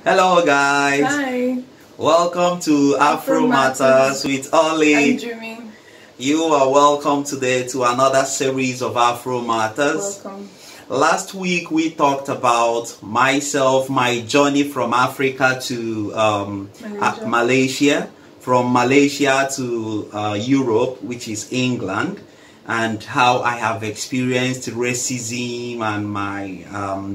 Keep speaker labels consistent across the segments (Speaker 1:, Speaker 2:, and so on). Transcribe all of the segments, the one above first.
Speaker 1: Hello guys.
Speaker 2: Hi.
Speaker 1: Welcome to Afro Matters with Ollie.
Speaker 2: I'm Jumi.
Speaker 1: You are welcome today to another series of Afro Matters.
Speaker 2: Welcome.
Speaker 1: Last week we talked about myself, my journey from Africa to Malaysia, from Malaysia to Europe, which is England, and how I have experienced racism and my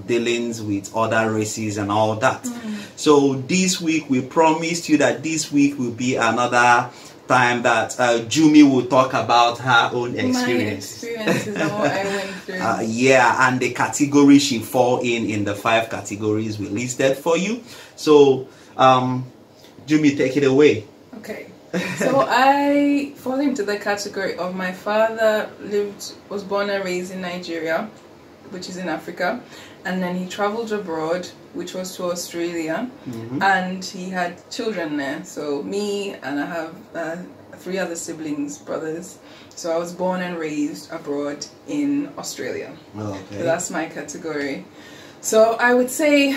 Speaker 1: dealings with other races and all that. So this week we promised you that this week will be another time that Jumi will talk about her own experiences.
Speaker 2: My experiences and what I went through.
Speaker 1: Yeah, and the category she fall in the 5 categories we listed for you. So Jumi, take it away.
Speaker 2: Okay. So I fall into the category of my father was born and raised in Nigeria, which is in Africa, and then he traveled abroad, which was to Australia, and he had children there. So me, and I have 3 other siblings, brothers. So I was born and raised abroad in Australia.
Speaker 1: Okay.
Speaker 2: So that's my category. So I would say,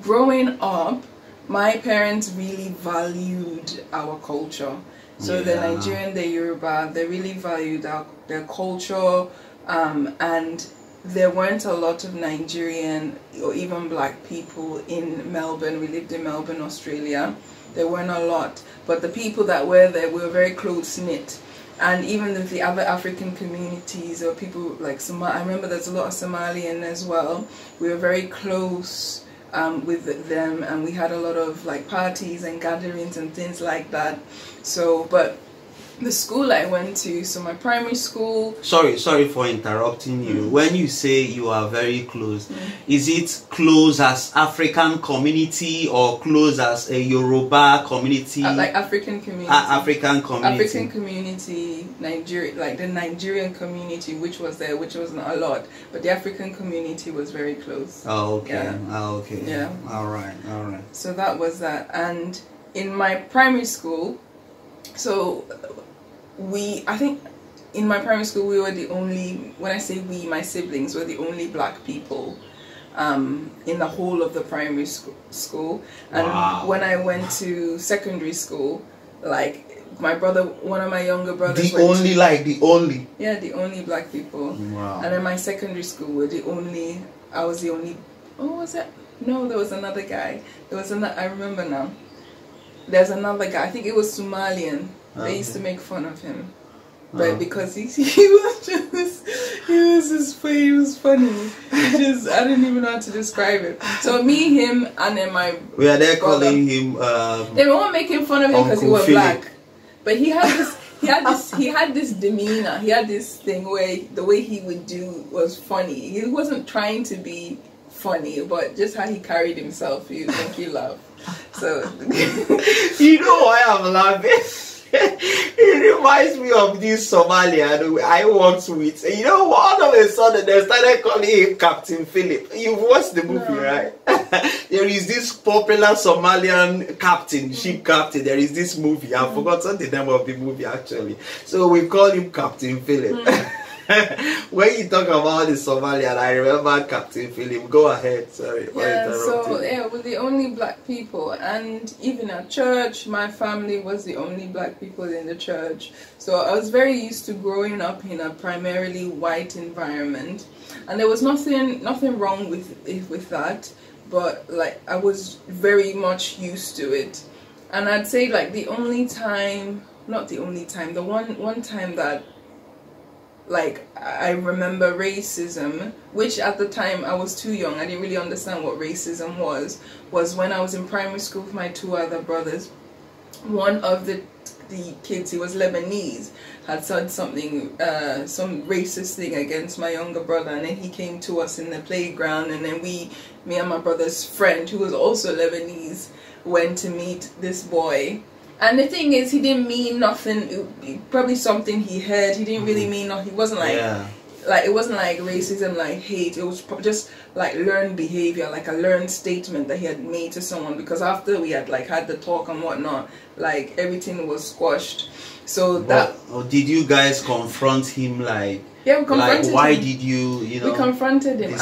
Speaker 2: growing up, my parents really valued our culture. So the Nigerian, the Yoruba, they really valued their culture, and there weren't a lot of Nigerian or even black people in Melbourne. We lived in Melbourne, Australia. There weren't a lot, but the people that were there were very close-knit. And even with the other African communities or people like I remember there's a lot of Somalian as well. We were very close with them, and we had a lot of like parties and gatherings and things like that. So, but the school I went to, so my primary school... Sorry
Speaker 1: for interrupting you. When you say you are very close, is it close as African community or close as a Yoruba community?
Speaker 2: Like African community.
Speaker 1: African community.
Speaker 2: African community, Nigeria, like the Nigerian community, which was there, which wasn't a lot, but the African community was very close.
Speaker 1: Oh, okay.
Speaker 2: Yeah.
Speaker 1: Oh, okay.
Speaker 2: Yeah.
Speaker 1: All right.
Speaker 2: So that was that. And in my primary school, so I think in my primary school we were the only, when I say we, my siblings were the only black people in the whole of the primary school. And when I went to secondary school, like my brother, one of my younger brothers,
Speaker 1: the only
Speaker 2: black people.
Speaker 1: Wow.
Speaker 2: And in my secondary school I was the only, oh, was it? No, there was another guy. I remember now. There's another guy, I think it was Somalian. They used to make fun of him, but because he was funny. I didn't even know how to describe it. So me, him, and then my
Speaker 1: we are there calling him.
Speaker 2: They weren't making fun of him because he was black, but he had this demeanor. He had this thing where the way he would do was funny. He wasn't trying to be funny, but just how he carried himself, you make you laugh. So
Speaker 1: you know why I'm laughing? It reminds me of this Somalian I worked with. You know, all of a sudden they started calling him Captain Philip. You've watched the movie, right? There is this popular Somalian captain, ship captain. There is this movie. I've forgotten the name of the movie actually. So we call him Captain Philip. When you talk about the Somalian, I remember Captain Philip. Go ahead, sorry.
Speaker 2: Yeah, so we're the only black people, and even at church, my family was the only black people in the church. So I was very used to growing up in a primarily white environment, and there was nothing wrong with that, but like I was very much used to it. And I'd say like the one time that like I remember racism, which at the time I was too young, I didn't really understand what racism was when I was in primary school with my 2 other brothers. One of the kids, he was Lebanese, had said something, some racist thing against my younger brother, and then he came to us in the playground, and then me and my brother's friend, who was also Lebanese, went to meet this boy. And the thing is, he didn't mean nothing. Probably something he heard. He didn't really mean nothing. He wasn't like, it wasn't like racism, like hate. It was just like learned behavior, like a learned statement that he had made to someone. Because after we had like had the talk and whatnot, like everything was squashed. So that.
Speaker 1: Or did you guys confront him like?
Speaker 2: Yeah, we confronted
Speaker 1: like, why
Speaker 2: him.
Speaker 1: did you, you know?
Speaker 2: We confronted him.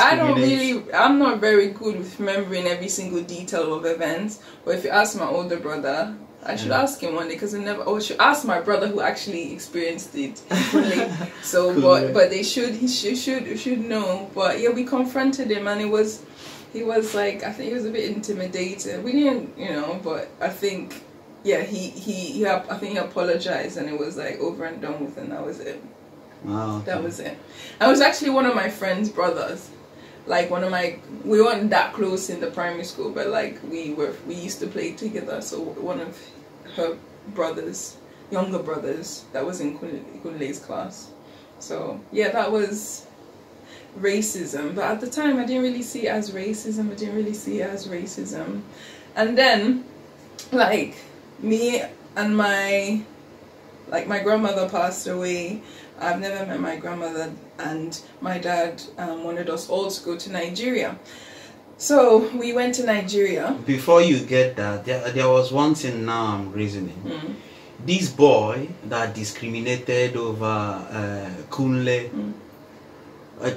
Speaker 2: I'm not very good with remembering every single detail of events. But if you ask my older brother, I should ask him one day because I should ask my brother who actually experienced it equally. So,
Speaker 1: Cool.
Speaker 2: but he should know. But yeah, we confronted him, and he was like, I think he was a bit intimidated. We didn't, you know, but I think, yeah, I think he apologized, and it was like over and done with, and that was it.
Speaker 1: Wow.
Speaker 2: That was it. I was actually one of my friend's brothers. Like we weren't that close in the primary school, but like we used to play together. So one of her brothers, younger brothers, that was in Kunle's class. So yeah, that was racism. But at the time, I didn't really see it as racism. And then, like, me and my grandmother passed away. I've never met my grandmother, and my dad wanted us all to go to Nigeria. So we went to Nigeria.
Speaker 1: Before you get that, there was one thing now I'm reasoning. This boy that discriminated over Kunle,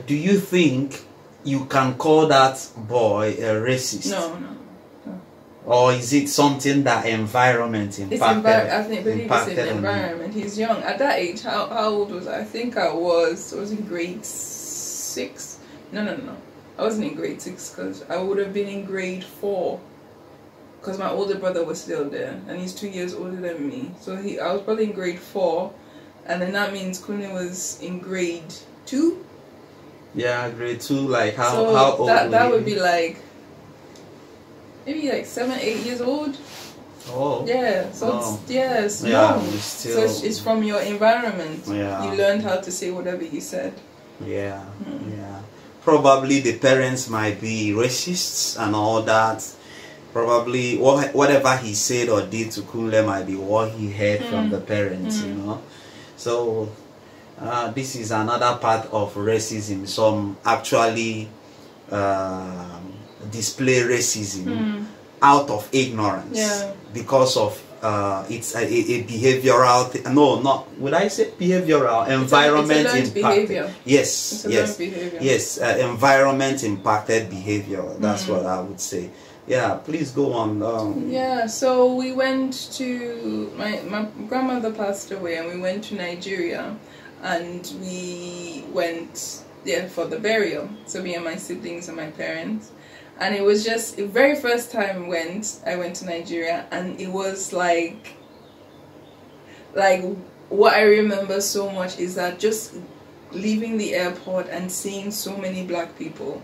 Speaker 1: do you think you can call that boy a racist?
Speaker 2: No.
Speaker 1: Or is it something that environment impacted?
Speaker 2: I believe it's in environment. He's young. At that age, how old was I? I think I was in grade 6. No. I wasn't in grade 6 because I would have been in grade 4. Because my older brother was still there, and he's 2 years older than me. So I was probably in grade 4, and then that means Kune was in grade 2.
Speaker 1: Yeah, grade 2. Like how old?
Speaker 2: That would be like maybe like 7, 8 years old.
Speaker 1: Oh.
Speaker 2: Yeah. So it's
Speaker 1: still.
Speaker 2: So it's from your environment.
Speaker 1: Yeah.
Speaker 2: You learned how to say whatever you said.
Speaker 1: Yeah. Yeah. Probably the parents might be racists and all that. Probably whatever he said or did to Kunle might be what he heard from the parents, you know. So this is another part of racism. Some actually display racism out of ignorance because of it's a behavioral would I say behavioral environment
Speaker 2: it's a learned behavior.
Speaker 1: Yes, environment impacted behavior. That's what I would say. Yeah, please go on.
Speaker 2: Yeah, so we went to my grandmother passed away, and we went to Nigeria, and we went there for the burial. So me and my siblings and my parents. And it was just the very first time I went to Nigeria, and it was like what I remember so much is that just leaving the airport and seeing so many black people.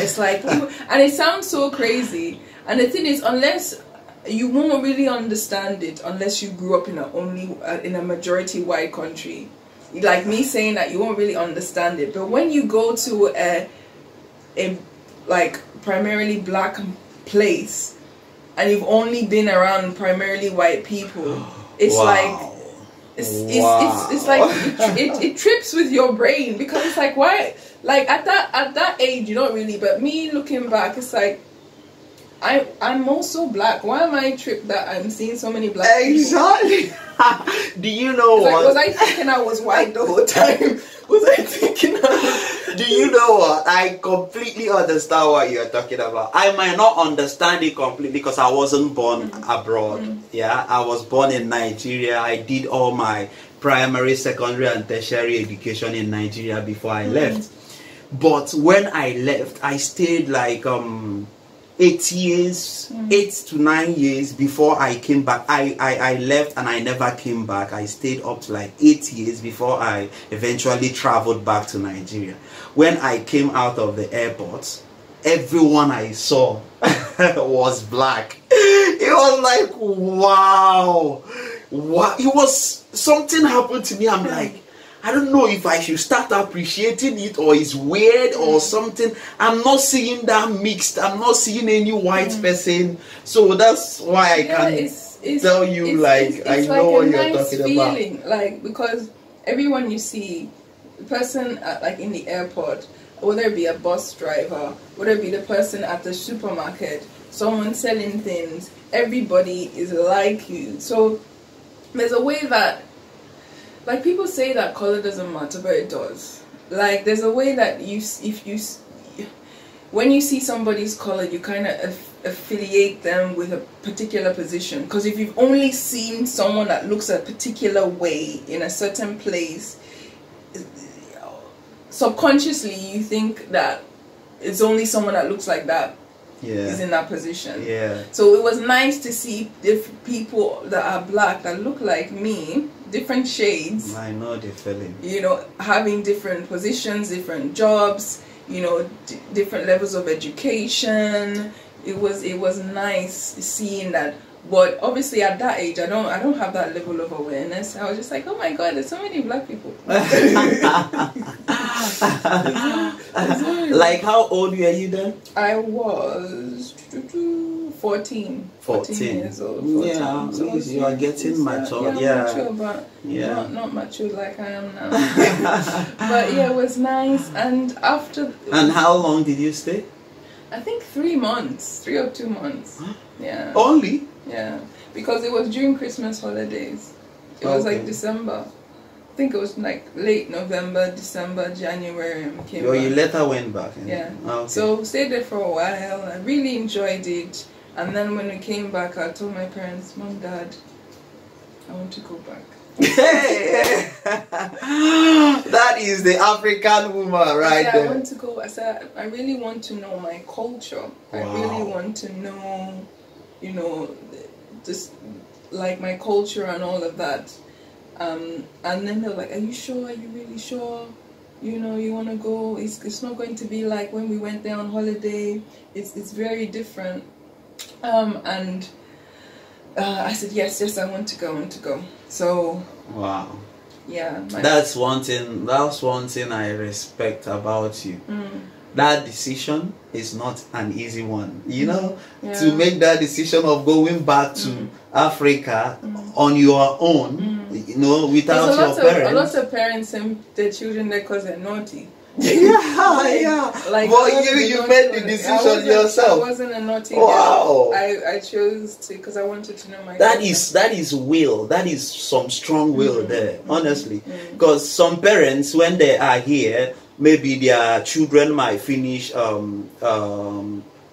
Speaker 2: It's like, and it sounds so crazy. And the thing is, unless you won't really understand it unless you grew up in a majority white country. Like me saying that, you won't really understand it. But when you go to a like primarily black place and you've only been around primarily white people, it's like it's like it trips with your brain, because it's like, why, like at that age you don't really, but me looking back, it's like I'm also black. Why am I tripped that I'm seeing so many black people?
Speaker 1: Exactly. Do you know what?
Speaker 2: Like, was I thinking I was white the whole time? Was I thinking
Speaker 1: Do you know what? I completely understand what you're talking about. I might not understand it completely because I wasn't born abroad. Yeah, I was born in Nigeria. I did all my primary, secondary, and tertiary education in Nigeria before I left. But when I left, I stayed like 8 to 9 years before I came back. I left and I never came back. I stayed up to like 8 years before I eventually traveled back to Nigeria. When I came out of the airport, everyone I saw was black. It was like, wow. It was, something happened to me. I'm like, I don't know if I should start appreciating it or it's weird or something. I'm not seeing that mixed. I'm not seeing any white person. So that's why I can tell you, like, I know what you're talking about.
Speaker 2: Like, because everyone you see, the person like in the airport, whether it be a bus driver, whether it be the person at the supermarket, someone selling things, everybody is like you. So there's a way that, like, people say that color doesn't matter, but it does. like there's a way that when you see somebody's color, you kind of affiliate them with a particular position. Because if you've only seen someone that looks a particular way in a certain place, subconsciously you think that it's only someone that looks like that is in that position. So it was nice to see people that are black that look like me, different shades.
Speaker 1: I know the feeling.
Speaker 2: You know, having different positions, different jobs, you know, different levels of education. It was nice seeing that. But obviously at that age, I don't have that level of awareness. I was just like, oh my God, there's so many black people.
Speaker 1: Like, how old were you then?
Speaker 2: I was 14 years old. 14.
Speaker 1: Yeah, so you are getting mature.
Speaker 2: Mature, but not mature like I am now. But yeah, it was nice. And after...
Speaker 1: And how long did you stay?
Speaker 2: I think 3 months, 3 or 2 months. Yeah.
Speaker 1: Only?
Speaker 2: Yeah, because it was during Christmas holidays. It was like December. I think it was like late November, December, January. And came back.
Speaker 1: You later went back.
Speaker 2: Yeah. So stayed there for a while. I really enjoyed it. And then when we came back, I told my parents, Mom, Dad, I want to go back.
Speaker 1: That is the African woman right there.
Speaker 2: I want to go. I said, I really want to know my culture. I really want to know, you know, just like my culture and all of that. And then they're like, are you sure? Are you really sure? You know, you want to go? It's not going to be like when we went there on holiday. It's very different. And I said, yes, I want to go. So
Speaker 1: wow,
Speaker 2: yeah,
Speaker 1: that's one thing I respect about you. That decision is not an easy one, you know, to make that decision of going back to Africa on your own, you know, without your parents.
Speaker 2: A lot of parents send their children there because they're naughty.
Speaker 1: Like, but you made the decision yourself.
Speaker 2: I wasn't a naughty girl. I chose to because I wanted to know my
Speaker 1: that is will. That is some strong will there, honestly. Because some parents, when they are here, maybe their children might finish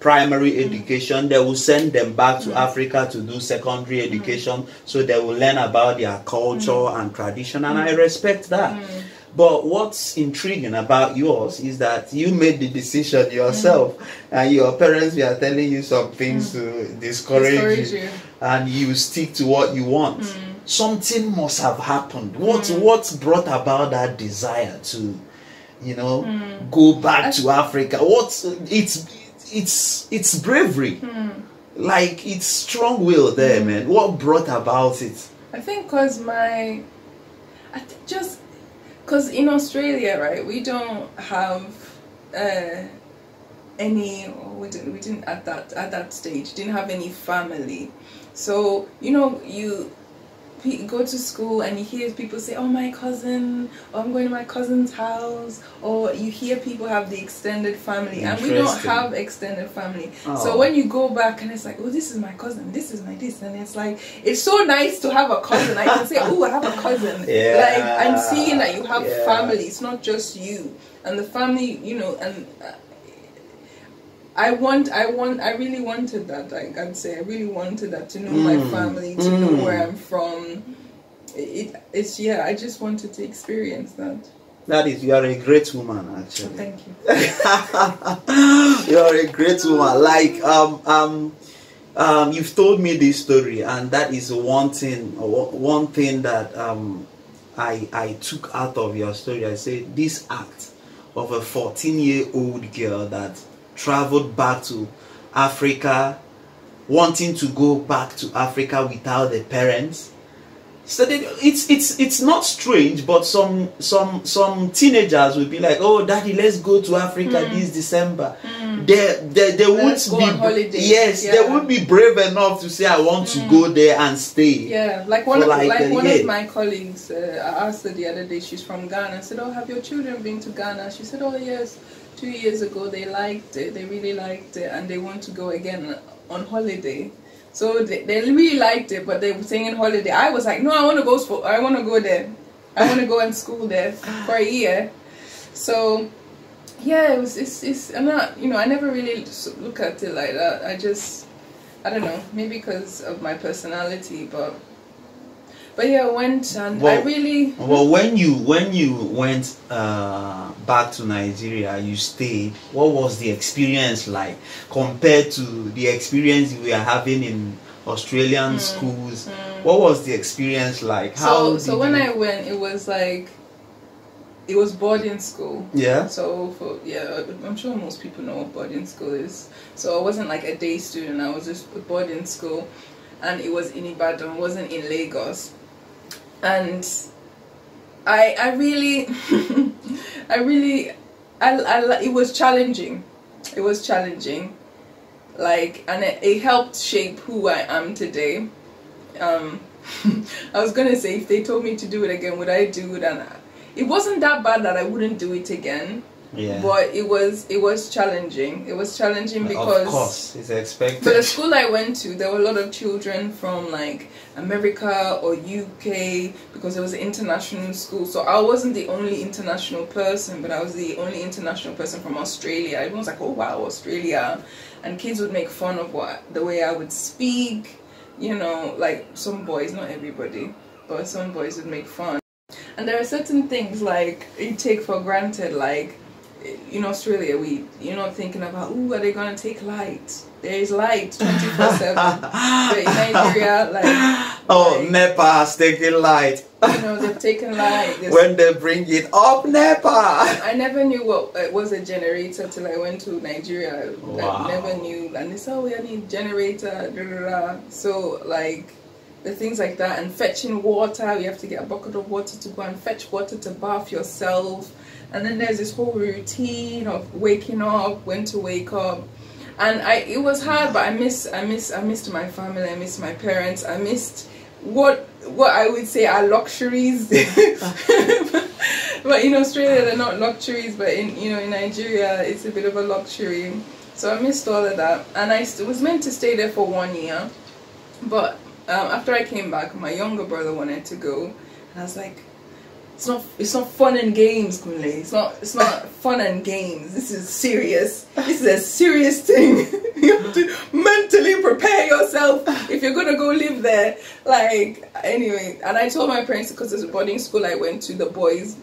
Speaker 1: primary education, they will send them back to Africa to do secondary education, so they will learn about their culture and tradition, and I respect that. But what's intriguing about yours is that you made the decision yourself, and your parents were telling you some things to discourage you, and you stick to what you want. Something must have happened. What brought about that desire to, you know, go back to Africa? It's bravery. Like, it's strong will there, man. What brought about it?
Speaker 2: I think because because in Australia, right, we don't have we didn't at that stage didn't have any family. So, you know, you go to school and you hear people say, oh, my cousin, or I'm going to my cousin's house, or you hear people have the extended family, and we don't have extended family. So when you go back and it's like, oh, this is my cousin, this is my this, and it's like, it's so nice to have a cousin. I can say, oh, I have a cousin. Like, and seeing that you have family, it's not just you. And the family, you know, and I really wanted that. Like, I'd say I really wanted that, to know my family, to know where I'm from. I just wanted to experience that.
Speaker 1: That is, you are a great woman, actually.
Speaker 2: Thank you.
Speaker 1: You are a great woman. Like, you've told me this story, and that is one thing that I took out of your story. I said, this act of a 14-year-old girl that traveled back to Africa, wanting to go back to Africa without the parents. So it's not strange, but some teenagers will be like, oh, daddy, let's go to Africa this December. They won't be on holiday. Yes, they won't be brave enough to say, I want to go there and stay.
Speaker 2: Yeah, like one of my colleagues, I asked her the other day, she's from Ghana. I said, oh, have your children been to Ghana? She said, oh, yes. 2 years ago, they liked it. They really liked it, and they want to go again on holiday. So they really liked it, but they were saying holiday. I was like, no, I want to go there. I want to go and school there for a year. So yeah, I'm not, you know, I never really look at it like that. I don't know, maybe because of my personality, but yeah, I went and
Speaker 1: well,
Speaker 2: I really...
Speaker 1: Well, when you went back to Nigeria, you stayed. What was the experience like compared to the experience we are having in Australian schools? What was the experience like?
Speaker 2: So when I went, it was like, it was boarding school.
Speaker 1: Yeah.
Speaker 2: So I'm sure most people know what boarding school is. So I wasn't like a day student. I was just a boarding school, and it was in Ibadan. It wasn't in Lagos. And I really, it was challenging. It was challenging. Like, and it helped shape who I am today. I was gonna say, if they told me to do it again, would I do it? And it wasn't that bad that I wouldn't do it again. Yeah. But it was challenging. It was challenging because, of
Speaker 1: course, it's expected.
Speaker 2: But the school I went to, there were a lot of children from like America or UK, because it was an international school. So I wasn't the only international person, but I was the only international person from Australia. Everyone was like, "Oh wow, Australia," and kids would make fun of the way I would speak. You know, like some boys, not everybody, but some boys would make fun. And there are certain things like you take for granted, like in Australia, you're not thinking about, ooh, are they gonna take light? There is light 24/7. But in Nigeria, like
Speaker 1: NEPA has taken light.
Speaker 2: You know, they've taken light.
Speaker 1: When they bring it up, NEPA.
Speaker 2: I never knew what it was, a generator, till I went to Nigeria.
Speaker 1: Wow.
Speaker 2: I never knew, and they said, oh, we need generator. Blah, blah, blah. So like the things like that, and fetching water. You have to get a bucket of water to go and fetch water to bath yourself. And then there's this whole routine of waking up, when to wake up. And it was hard, but I missed my family, I missed my parents, I missed what I would say are luxuries. But in Australia they're not luxuries, but in Nigeria it's a bit of a luxury. So I missed all of that. And I was meant to stay there for 1 year, but after I came back, my younger brother wanted to go, and I was like, it's not fun and games, Kunle. It's not fun and games. This is serious. This is a serious thing. You have to mentally prepare yourself if you're gonna go live there. Like, anyway, and I told my parents, because there's a boarding school I went to, the boys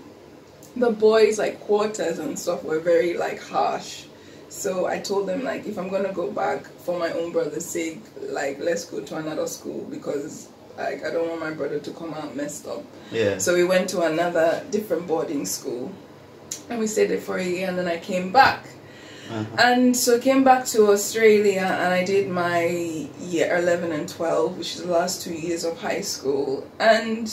Speaker 2: like quarters and stuff were very like harsh. So I told them, like, if I'm gonna go back, for my own brother's sake, like, let's go to another school, because like, I don't want my brother to come out messed up.
Speaker 1: Yeah. So
Speaker 2: we went to another different boarding school, and we stayed there for a year, and then I came back. And so I came back to Australia, and I did my year 11 and 12, which is the last 2 years of high school. And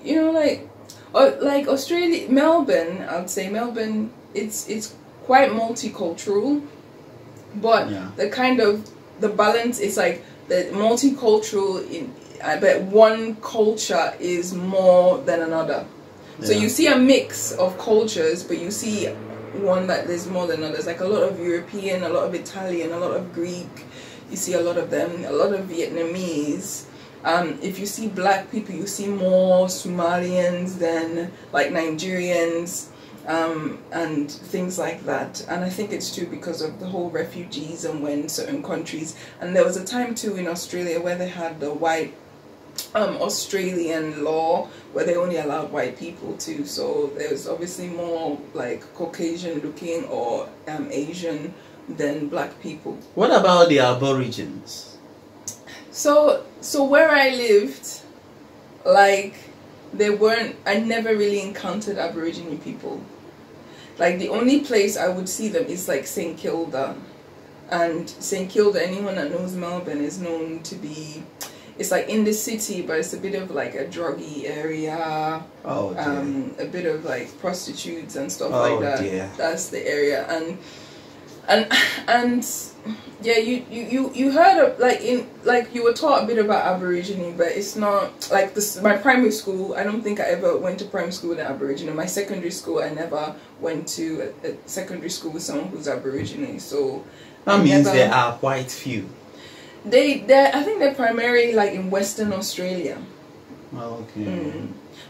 Speaker 2: you know, like Australia, Melbourne, I would say Melbourne, it's quite multicultural, but the balance is like the multicultural but one culture is more than another. So you see a mix of cultures, but you see one that there's more than others. Like a lot of European, a lot of Italian, a lot of Greek. You see a lot of them, a lot of Vietnamese. If you see black people, you see more Somalians than like Nigerians, and things like that. And I think it's true because of the whole refugees, and when certain countries, and there was a time too in Australia where they had the white Australian law where they only allowed white people too. So there's obviously more like Caucasian looking or Asian than black people.
Speaker 1: What about the Aborigines?
Speaker 2: So where I lived, like, I never really encountered Aborigine people. Like, the only place I would see them is like St. Kilda. And St. Kilda, anyone that knows Melbourne, is known to be, it's like in the city, but it's a bit of like a druggy area. Oh dear. A bit of like prostitutes and stuff like that. Dear. That's the area. And yeah, you heard of, like you were taught a bit about Aborigine, but it's not like this. My primary school, I don't think I ever went to primary school with an Aborigine. My secondary school, I never went to a secondary school with someone who's Aborigine. So
Speaker 1: that means there are quite few.
Speaker 2: I think they're primarily like in Western Australia.
Speaker 1: Okay.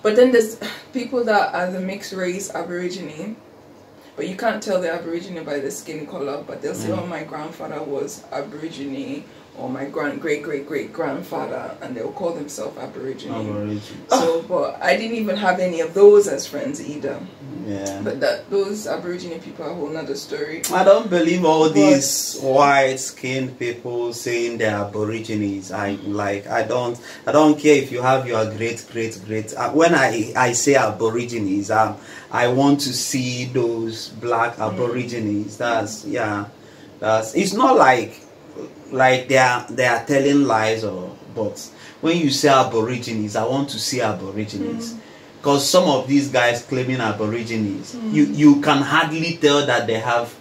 Speaker 2: But then there's people that are the mixed race Aborigine, but you can't tell the Aborigine by the skin color, but they'll say, oh, my grandfather was Aborigine, or my great-great-great-grandfather, and they'll call themselves Aborigine. So, but I didn't even have any of those as friends either.
Speaker 1: Yeah.
Speaker 2: But those Aborigine people are a whole nother story.
Speaker 1: I don't believe all these white-skinned people saying they're Aborigines. I don't care if you have your great. When I say Aborigines, I want to see those black Aborigines. It's not like they are telling lies, but when you say Aborigines, I want to see Aborigines. Because some of these guys claiming Aborigines, you can hardly tell that they have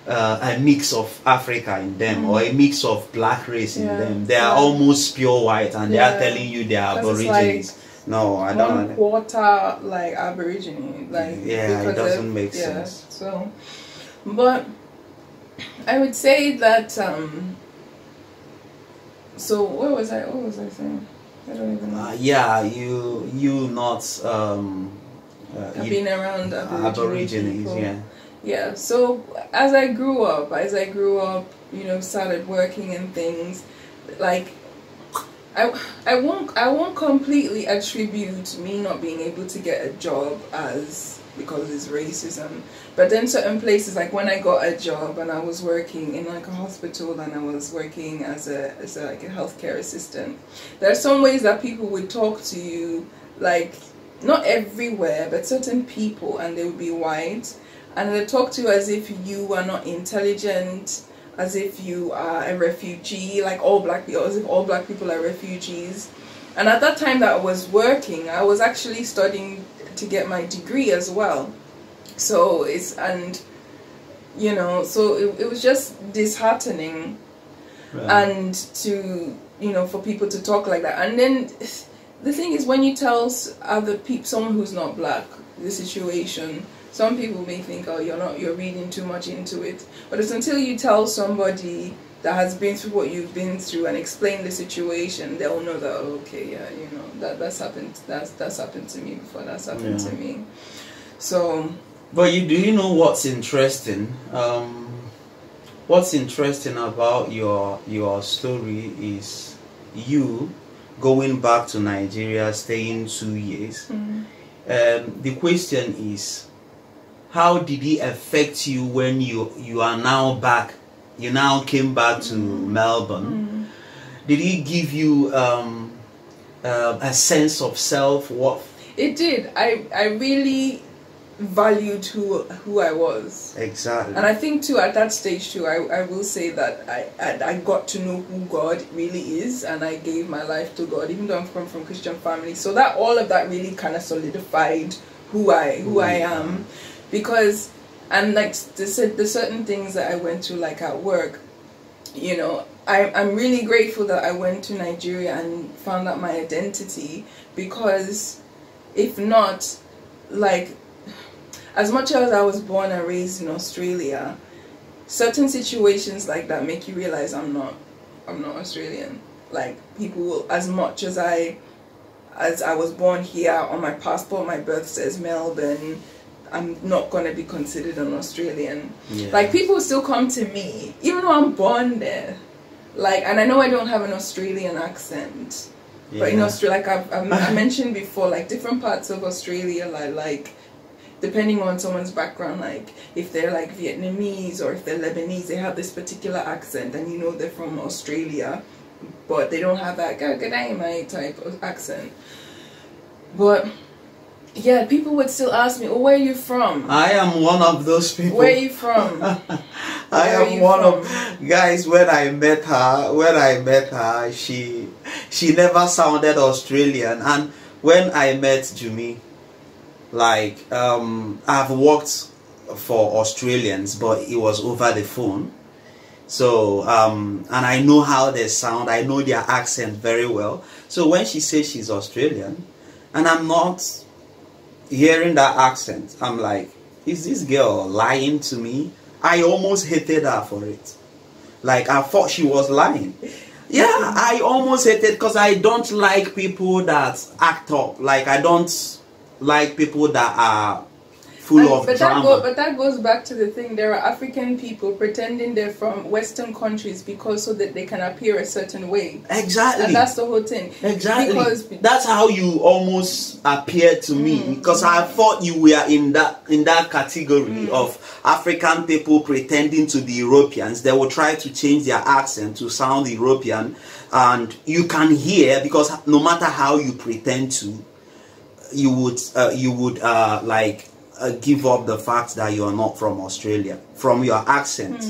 Speaker 1: a mix of Africa in them, or a mix of black race in them. They are almost pure white, and they are telling you they are Aborigines. No, I don't.
Speaker 2: 1/4 like Aborigine,
Speaker 1: it doesn't make sense.
Speaker 2: So, but I would say that. So what was I saying? I don't even know.
Speaker 1: You not
Speaker 2: I've been around
Speaker 1: Aborigines,
Speaker 2: yeah. So as I grew up, started working and things, like I won't completely attribute me not being able to get a job because it's racism. But then certain places, like when I got a job and I was working in like a hospital and I was working as a healthcare assistant, there are some ways that people would talk to you, like not everywhere, but certain people, and they would be white, and they talk to you as if you are not intelligent, as if you are a refugee, like all black people, as if all black people are refugees. And at that time that I was working, I was actually studying to get my degree as well. So it was just disheartening, and to for people to talk like that. And then the thing is, when you tell other people, someone who's not black, the situation, some people may think, oh, you're reading too much into it. But it's until you tell somebody that has been through what you've been through and explain the situation, they'll know that, oh, okay, yeah, that's happened. That's happened to me before. That's happened to me. So.
Speaker 1: But do you know what's interesting? What's interesting about your story is you going back to Nigeria, staying 2 years. The question is, how did it affect you when you are now back? You now came back to Melbourne. Did it give you a sense of self-worth?
Speaker 2: It did. I really valued who I was.
Speaker 1: Exactly.
Speaker 2: And I think too, at that stage too, I will say that I got to know who God really is, and I gave my life to God, even though I'm from Christian family. So that all of that really kind of solidified who I am, because, and like the certain things that I went through, like at work, I'm really grateful that I went to Nigeria and found out my identity, because if not, like, as much as I was born and raised in Australia, certain situations like that make you realize I'm not Australian. Like, people will, as much as I was born here, on my passport, my birth says Melbourne, I'm not going to be considered an Australian. Like, people still come to me, even though I'm born there. Like, and I know I don't have an Australian accent. But in Australia, like I mentioned before, like different parts of Australia, like depending on someone's background, like if they're like Vietnamese or if they're Lebanese, they have this particular accent, and they're from Australia, but they don't have that good day mate type of accent. But yeah, people would still ask me, oh, where are you from?
Speaker 1: I am one of those people.
Speaker 2: Where are you from?
Speaker 1: I am one of guys. When I met her, she never sounded Australian, and when I met Jumi, like I've worked for Australians, but it was over the phone. So and I know how they sound, I know their accent very well. So when she says she's Australian and I'm not hearing that accent, I'm like, is this girl lying to me? I almost hated her for it. Like, I thought she was lying. Yeah, I almost hated, because I don't like people that act up. Like, I don't like people that are full of drama.
Speaker 2: But that goes back to the thing. There are African people pretending they're from Western countries because so that they can appear a certain way.
Speaker 1: Exactly.
Speaker 2: And that's the whole thing.
Speaker 1: Exactly.
Speaker 2: Because
Speaker 1: that's how you almost appeared to me, because I thought you were in that category of African people pretending to be Europeans. They will try to change their accent to sound European, and you can hear, because no matter how you pretend to, you would give up the fact that you are not from Australia from your accent.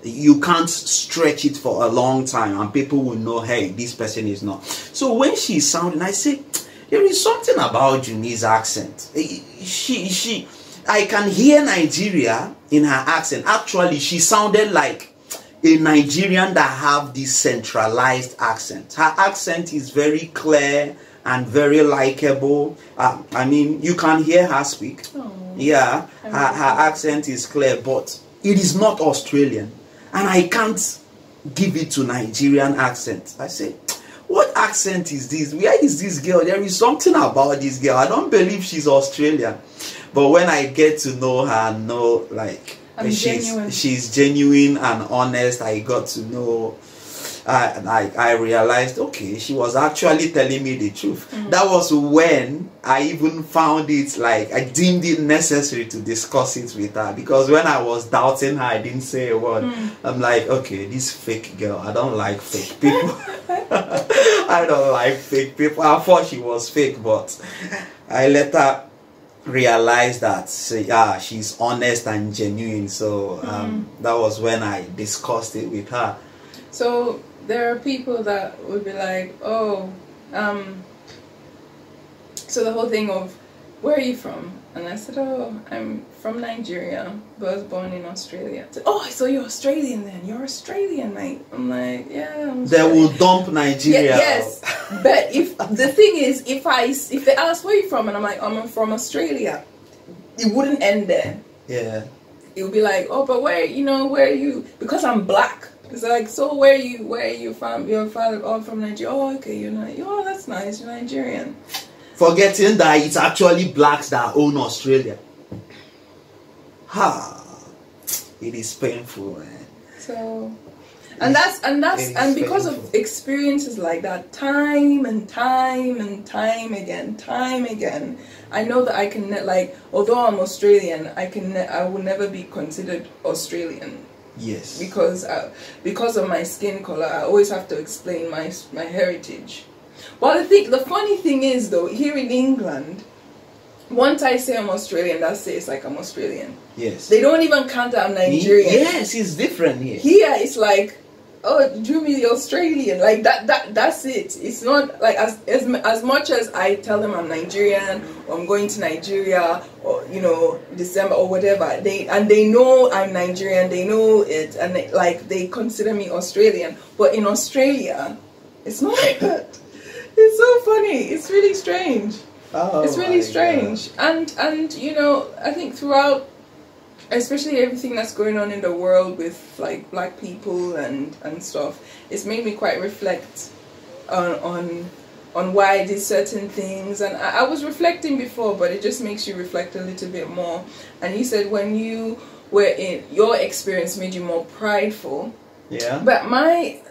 Speaker 1: You can't stretch it for a long time and people will know, hey, this person is not. So when she's sounding, I say, there is something about Jumi's accent. I can hear Nigeria in her accent. Actually, she sounded like a Nigerian that have this centralized accent. Her accent is very clear and very likable. I mean, you can hear her speak. Yeah, her accent is clear, but it is not Australian. And I can't give it to Nigerian accent. I say, what accent is this? Where is this girl? There is something about this girl. I don't believe she's Australian. But when I get to know her, know like she's genuine and honest, I got to know. I realized, okay, she was actually telling me the truth. That was when I even found it, like, I deemed it necessary to discuss it with her, because when I was doubting her, I didn't say a word. I'm like, okay, this fake girl, I don't like fake people. I don't like fake people. I thought she was fake, but I let her realize that, yeah, she's honest and genuine. So that was when I discussed it with her.
Speaker 2: So there are people that would be like, oh, so the whole thing of, where are you from? And I said, oh, I'm from Nigeria, but I was born in Australia. I said, oh, so you're Australian then? You're Australian, mate. I'm like, yeah, I'm Australian.
Speaker 1: They will dump Nigeria.
Speaker 2: Yes, but if the thing is, if they ask where you from, and I'm like, I'm from Australia, it wouldn't end there.
Speaker 1: Yeah.
Speaker 2: It would be like, oh, but where are you? Because I'm black. It's like, so where are you from? Your father, oh, from Nigeria. Oh, okay, you're not. Oh, that's nice. You're Nigerian. Forgetting
Speaker 1: that it's actually blacks that own Australia. It is painful, man.
Speaker 2: So, and because of experiences like that, time and time again, I know that I can like, although I'm Australian, I will never be considered Australian.
Speaker 1: Yes.
Speaker 2: Because of my skin color, I always have to explain my heritage. Well, the funny thing is, though, here in England, once I say I'm Australian, that's it. It's like I'm Australian.
Speaker 1: Yes.
Speaker 2: They don't even count that I'm Nigerian.
Speaker 1: Yes, it's different here.
Speaker 2: Here, it's like, oh, Jumi, the Australian. Like that's it. It's not like as much as I tell them I'm Nigerian or I'm going to Nigeria or December or whatever. They know I'm Nigerian. They know it, and they consider me Australian. But in Australia, it's not like that. It's so funny. It's really strange.
Speaker 1: Oh,
Speaker 2: it's really strange. God. And I think throughout, especially everything that's going on in the world with like black people and stuff, it's made me quite reflect on why I did certain things. And I was reflecting before, but it just makes you reflect a little bit more. And you said when you were in, your experience made you more prideful.
Speaker 1: Yeah.
Speaker 2: But I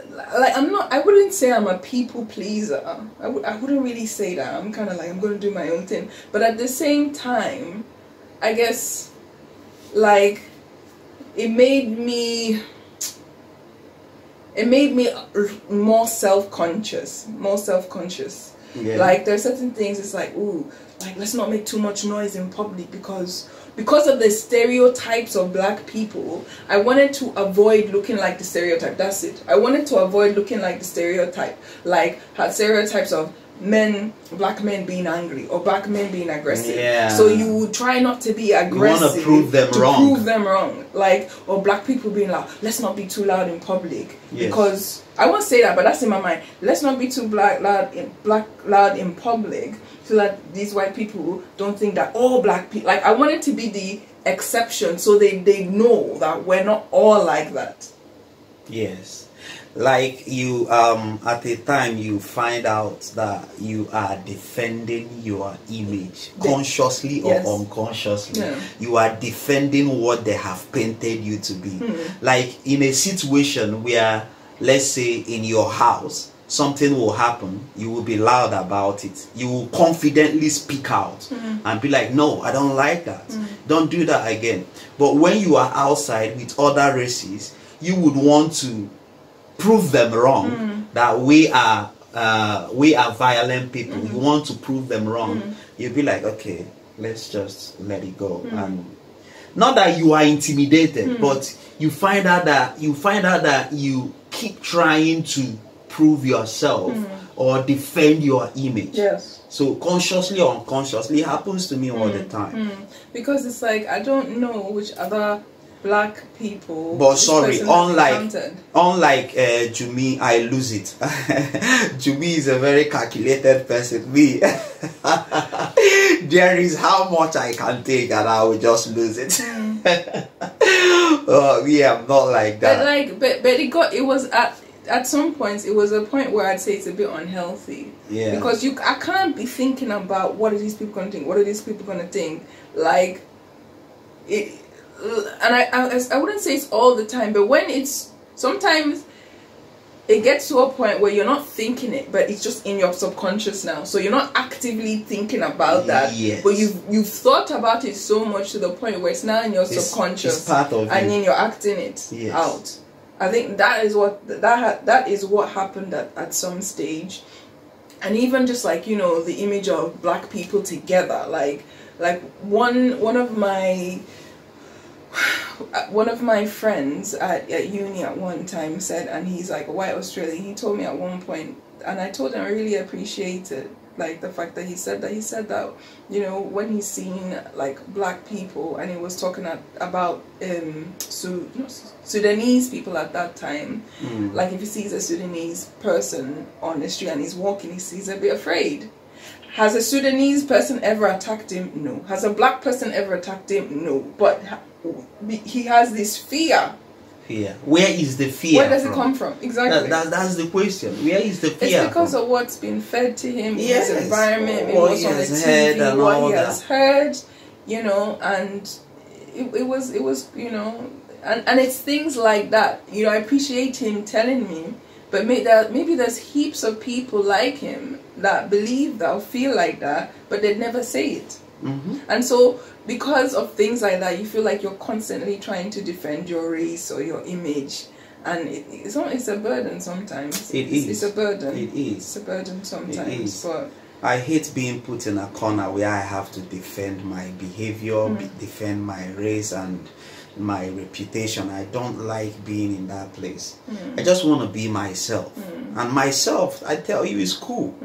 Speaker 2: wouldn't say I'm a people pleaser. I wouldn't really say that. I'm kind of like, I'm going to do my own thing. But at the same time, I guess, like, it made me more self-conscious.
Speaker 1: Yeah.
Speaker 2: Like, there are certain things, it's like, ooh, like, let's not make too much noise in public because of the stereotypes of black people. I wanted to avoid looking like the stereotype. That's it. I wanted to avoid looking like the stereotype. Like, had stereotypes of black men being angry or black men being aggressive.
Speaker 1: Yeah.
Speaker 2: So you would try not to be aggressive.
Speaker 1: You want to prove them wrong.
Speaker 2: Like, or black people being loud. Let's not be too loud in public.
Speaker 1: Yes.
Speaker 2: Because I won't say that, but that's in my mind. Let's not be too loud in public, so that these white people don't think that all black people. Like, I wanted to be the exception, so they know that we're not all like that.
Speaker 1: Yes. like you at a time you find out that you are defending your image consciously or unconsciously. You are defending what they have painted you to be. Like in a situation where, let's say in your house something will happen, you will be loud about it, you will confidently speak out and be like, no, I don't like that, don't do that again. But when you are outside with other races, you would want to prove them wrong, that we are violent people. You want to prove them wrong. You'll be like, okay, let's just let it go. And not that you are intimidated, but you find out that you keep trying to prove yourself or defend your image.
Speaker 2: Yes.
Speaker 1: So consciously or unconsciously, it happens to me all the time. Because
Speaker 2: it's like, I don't know which other black people,
Speaker 1: but sorry, unlike Jumi, I lose it. Jumi is a very calculated person. Me, there is how much I can take and I will just lose it. We are not like that. But
Speaker 2: it was at some points, it was a point where I'd say it's a bit unhealthy.
Speaker 1: Yeah.
Speaker 2: Because I can't be thinking about what are these people going to think, what are these people going to think, like it. And I wouldn't say it's all the time, but when it's, sometimes it gets to a point where you're not thinking it, but it's just in your subconscious now. So you're not actively thinking about that, but you've thought about it so much to the point where it's now in your subconscious,
Speaker 1: it's part of
Speaker 2: and then you're acting it out. I think that is what happened at some stage. And even just like, you know, the image of black people together, like one of my friends at uni at one time said, and he's like a white Australian, he told me at one point, and I told him I really appreciated like the fact that he said that, you know, when he's seen like black people, and he was talking about Sudanese people at that time, like if he sees a Sudanese person on the street and he's walking, he's a bit afraid. Has a Sudanese person ever attacked him? No. Has a black person ever attacked him? No. But he has this fear.
Speaker 1: Fear. Where is the fear?
Speaker 2: Where does it come from? Exactly.
Speaker 1: That's the question. Where is the fear?
Speaker 2: It's because of what's been fed to him in his environment, what's on the TV, what he has heard, you know, and it was, you know, and it's things like that. You know, I appreciate him telling me, but maybe there's heaps of people like him that believe that or feel like that, but they'd never say it. And so because of things like that, you feel like you're constantly trying to defend your race or your image, and it's a burden sometimes. It's a burden.
Speaker 1: It is.
Speaker 2: It's a burden sometimes. But
Speaker 1: I hate being put in a corner where I have to defend my behavior, defend my race and my reputation. I don't like being in that place. I just want to be myself, and myself, I tell you, is cool.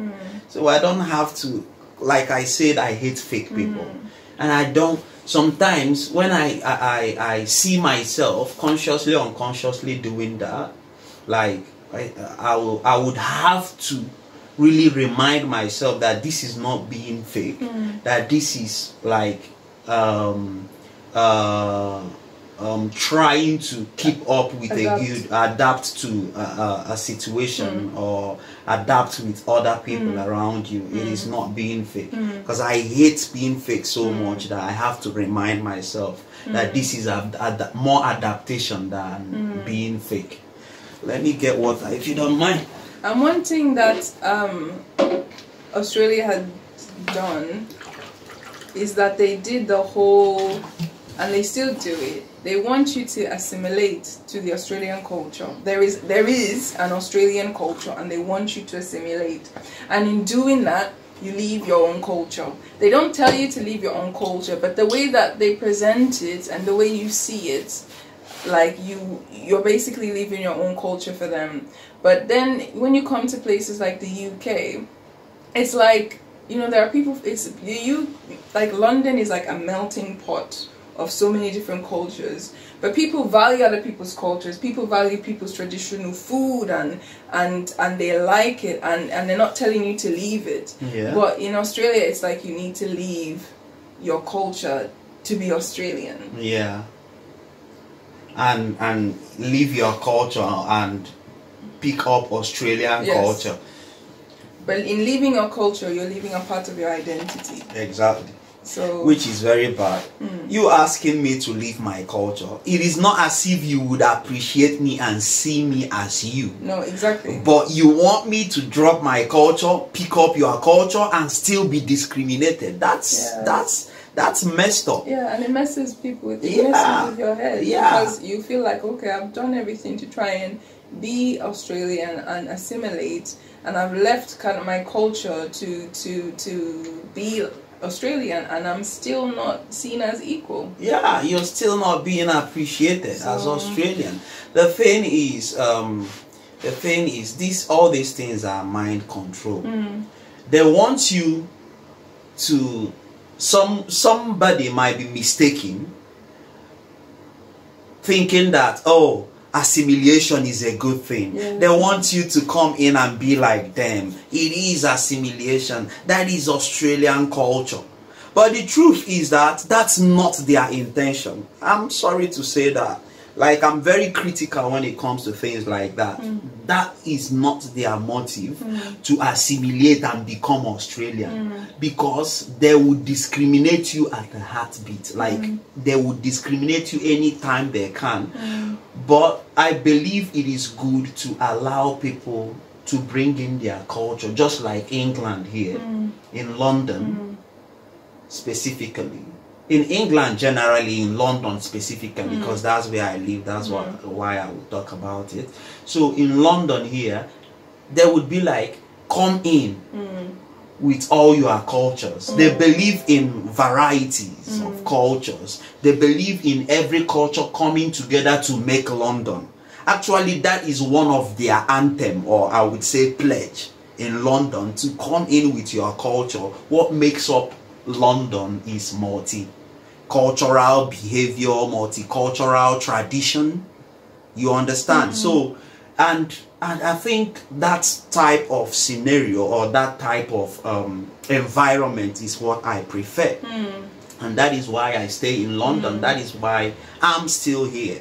Speaker 1: So I don't have to, like I said, I hate fake people, and I don't. Sometimes when I see myself consciously or unconsciously doing that, like I would have to really remind myself that this is not being fake, that this is like trying to keep up with adapt to a situation or adapt with other people around you. It is not being fake, because I hate being fake so much that I have to remind myself that this is more adaptation than being fake. Let me get water if you don't mind.
Speaker 2: And one thing that Australia had done is that they did the whole, and they still do it, they want you to assimilate to the Australian culture. There is an Australian culture, and they want you to assimilate. And in doing that, you leave your own culture. They don't tell you to leave your own culture, but the way that they present it and the way you see it, like you're basically leaving your own culture for them. But then when you come to places like the UK, it's like, you know, there are people, like London is like a melting pot of so many different cultures, but people value other people's cultures, people value people's traditional food, and they like it, and they're not telling you to leave it. But in Australia, it's like you need to leave your culture to be Australian. And leave your culture, and
Speaker 1: pick up Australian culture.
Speaker 2: But in leaving your culture, you're leaving a part of your identity.
Speaker 1: Exactly.
Speaker 2: So,
Speaker 1: which is very bad. You asking me to leave my culture, it is not as if you would appreciate me and see me as you.
Speaker 2: No, exactly.
Speaker 1: But you want me to drop my culture, pick up your culture, and still be discriminated. That's messed up.
Speaker 2: Yeah, and it messes people with it messes with your head. Because you feel like, okay, I've done everything to try and be Australian and assimilate, and I've left kind of my culture to be Australian, and I'm still not seen as equal. Yeah,
Speaker 1: you're still not being appreciated as Australian. The thing is, all these things are mind control. They want you to, somebody might be mistaken, thinking that, oh, assimilation is a good thing. They want you to come in and be like them. It is assimilation. That is Australian culture. But the truth is that that's not their intention. I'm sorry to say that. Like, I'm very critical when it comes to things like that. That is not their motive, to assimilate and become Australian. Because they would discriminate you at the heartbeat. Like, they would discriminate you anytime they can. But I believe it is good to allow people to bring in their culture, just like England here, in London specifically. In England generally, in London specifically, because that's where I live, that's why I would talk about it. So in London here, they would be like, come in with all your cultures. They believe in varieties of cultures. They believe in every culture coming together to make London. Actually, that is one of their anthem, or I would say pledge, in London, to come in with your culture. What makes up London is multicultural behavior, multicultural tradition. You understand? So, and I think that type of scenario, or that type of environment, is what I prefer. And that is why I stay in London. That is why I'm still here.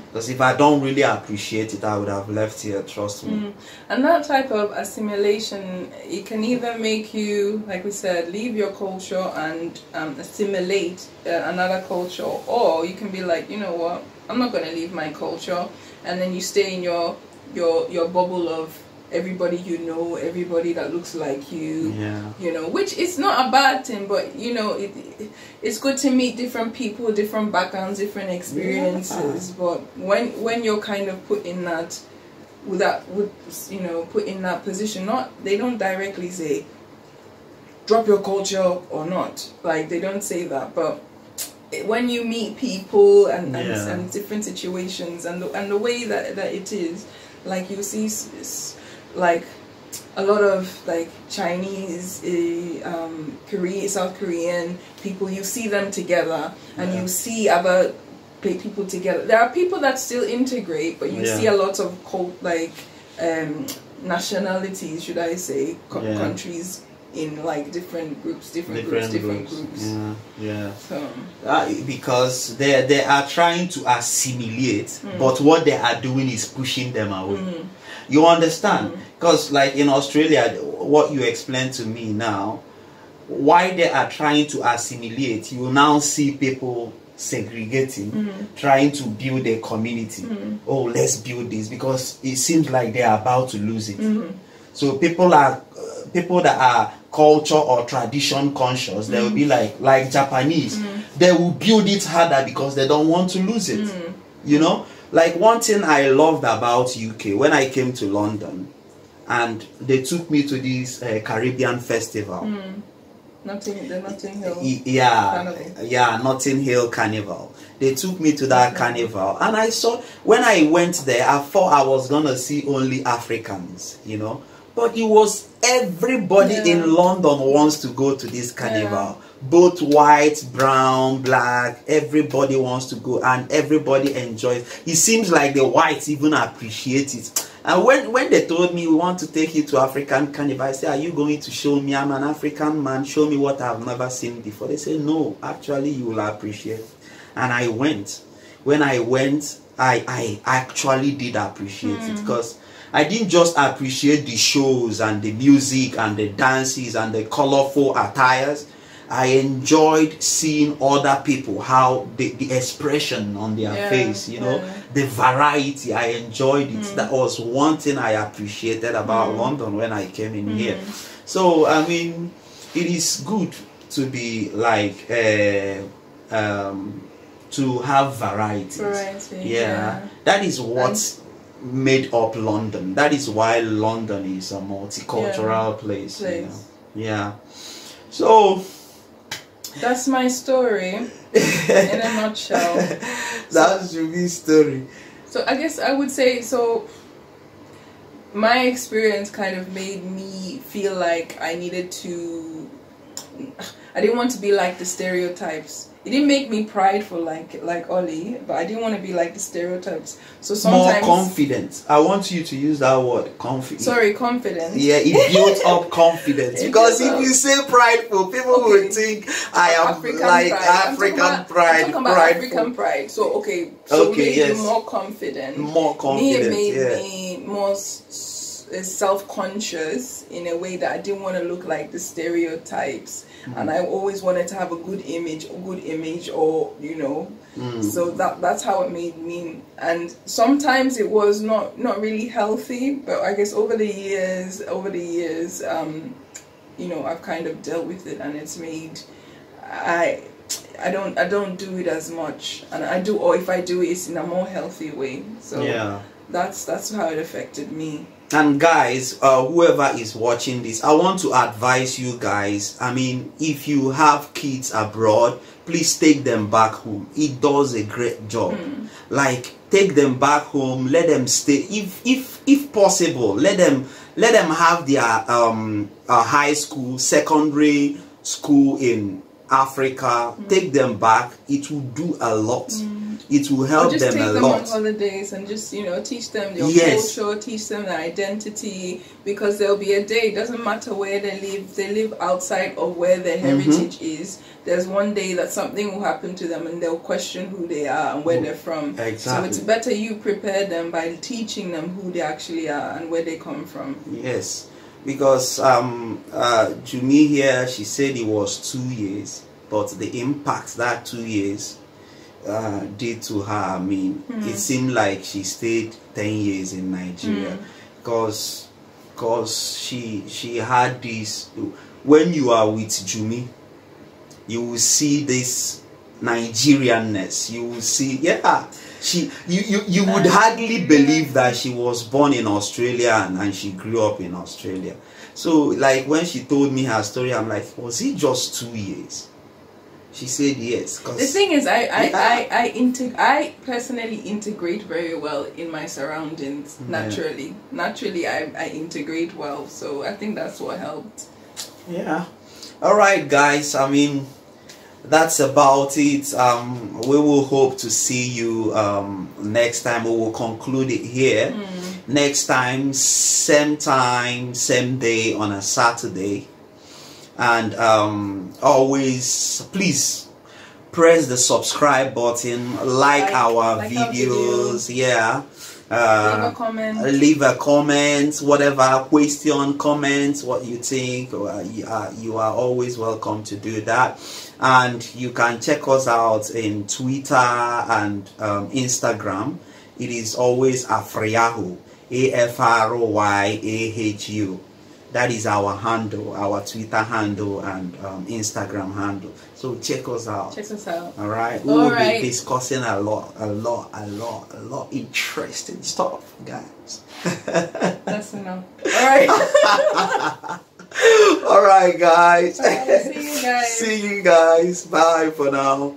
Speaker 1: Because if I don't really appreciate it, I would have left here, trust me.
Speaker 2: And that type of assimilation, it can either make you, like we said, leave your culture and assimilate another culture, or you can be like, you know what, I'm not going to leave my culture, and then you stay in your bubble of everybody you know, everybody that looks like you, you know, which is not a bad thing, but you know, it's good to meet different people, different backgrounds, different experiences. But when you're kind of put in that, you know, put in that position, they don't directly say drop your culture or not, like they don't say that, but when you meet people and different situations, and the way that it is, like you see like a lot of like Chinese, South Korean people, you see them together, and you see other people together. There are people that still integrate, but you see a lot of nationalities, should I say, countries in like different groups. So,
Speaker 1: because they are trying to assimilate, but what they are doing is pushing them away. You understand? Because like in Australia, what you explained to me now, why they are trying to assimilate, you will now see people segregating, trying to build a community. Oh, let's build this, because it seems like they are about to lose it. So people that are culture or tradition conscious, they will be like Japanese, they will build it harder because they don't want to lose it. You know, like one thing I loved about UK, when I came to London and they took me to this Caribbean festival.
Speaker 2: Notting Hill.
Speaker 1: Notting Hill Carnival. They took me to that carnival, and I saw, when I went there, I thought I was gonna see only Africans, you know, but it was everybody in London wants to go to this carnival. Both white, brown, black, everybody wants to go, and everybody enjoys. It seems like the whites even appreciate it. And when they told me, we want to take you to African carnival, I said, are you going to show me? I'm an African man, show me what I've never seen before. They said, no, actually you will appreciate it. And I went. When I went, I actually did appreciate it, because I didn't just appreciate the shows and the music and the dances and the colorful attires. I enjoyed seeing other people, how the expression on their face, you know, the variety. I enjoyed it. That was one thing I appreciated about London when I came in here. So I mean, it is good to be like to have varieties. Yeah, that is what made up London. That is why London is a multicultural place. You know? Yeah. So
Speaker 2: that's my story in a nutshell.
Speaker 1: That's Jumi's story.
Speaker 2: So I guess I would say, so my experience kind of made me feel like I needed to, I didn't want to be like the stereotypes. It didn't make me prideful like Ollie, but I didn't want to be like the stereotypes. So sometimes
Speaker 1: more confident. I want you to use that word, confident.
Speaker 2: Sorry, confidence.
Speaker 1: Yeah, it built up confidence. Because if you say prideful, people will think I am like African pride.
Speaker 2: I'm talking about African pride. So so
Speaker 1: okay,
Speaker 2: made you more confident.
Speaker 1: More confident.
Speaker 2: It made me more self-conscious in a way that I didn't want to look like the stereotypes. And I always wanted to have a good image, or you know. So that's how it made me. And sometimes it was not really healthy, but I guess over the years, you know, I've kind of dealt with it, and it's made I don't do it as much, and I do, or if I do it, it's in a more healthy way. So yeah, that's how it affected me.
Speaker 1: And guys, whoever is watching this, I want to advise you guys. I mean, if you have kids abroad, please take them back home. It does a great job. Like, take them back home, let them stay. If possible, let them have their high school, secondary school in Africa. Take them back. It will do a lot. It will help them a lot. Just take them on
Speaker 2: holidays and just, you know, teach them your culture, teach them their identity, because there'll be a day, it doesn't matter where they live outside of where their heritage is. There's one day that something will happen to them and they'll question who they are and where they're from. Exactly. So it's better you prepare them by teaching them who they actually are and where they come from. Yes,
Speaker 1: because Jumi here, she said it was 2 years, but the impact that 2 years did to her, I mean, it seemed like she stayed 10 years in Nigeria, because she had this. When you are with Jumi, you will see this Nigerianness. You will see, you would hardly believe that she was born in Australia and she grew up in Australia. So like when she told me her story, I'm like, was it just 2 years? She said yes.
Speaker 2: The thing is, I personally integrate very well in my surroundings naturally. Naturally, I integrate well, so I think that's what helped.
Speaker 1: Yeah. All right, guys. I mean, that's about it. We will hope to see you next time. We will conclude it here. Next time, same day on a Saturday. And always, please press the subscribe button, like our videos. Leave a comment, whatever question, comments, what you think. You are always welcome to do that. And you can check us out in Twitter and Instagram. It is always Afryahu, AFROYAHU. That is our handle, our Twitter handle and Instagram handle. So check us out.
Speaker 2: Check us out.
Speaker 1: All right. We will be discussing a lot interesting stuff, guys.
Speaker 2: That's enough. All right.
Speaker 1: All right, guys.
Speaker 2: All right, see you guys.
Speaker 1: See you guys. Bye for now.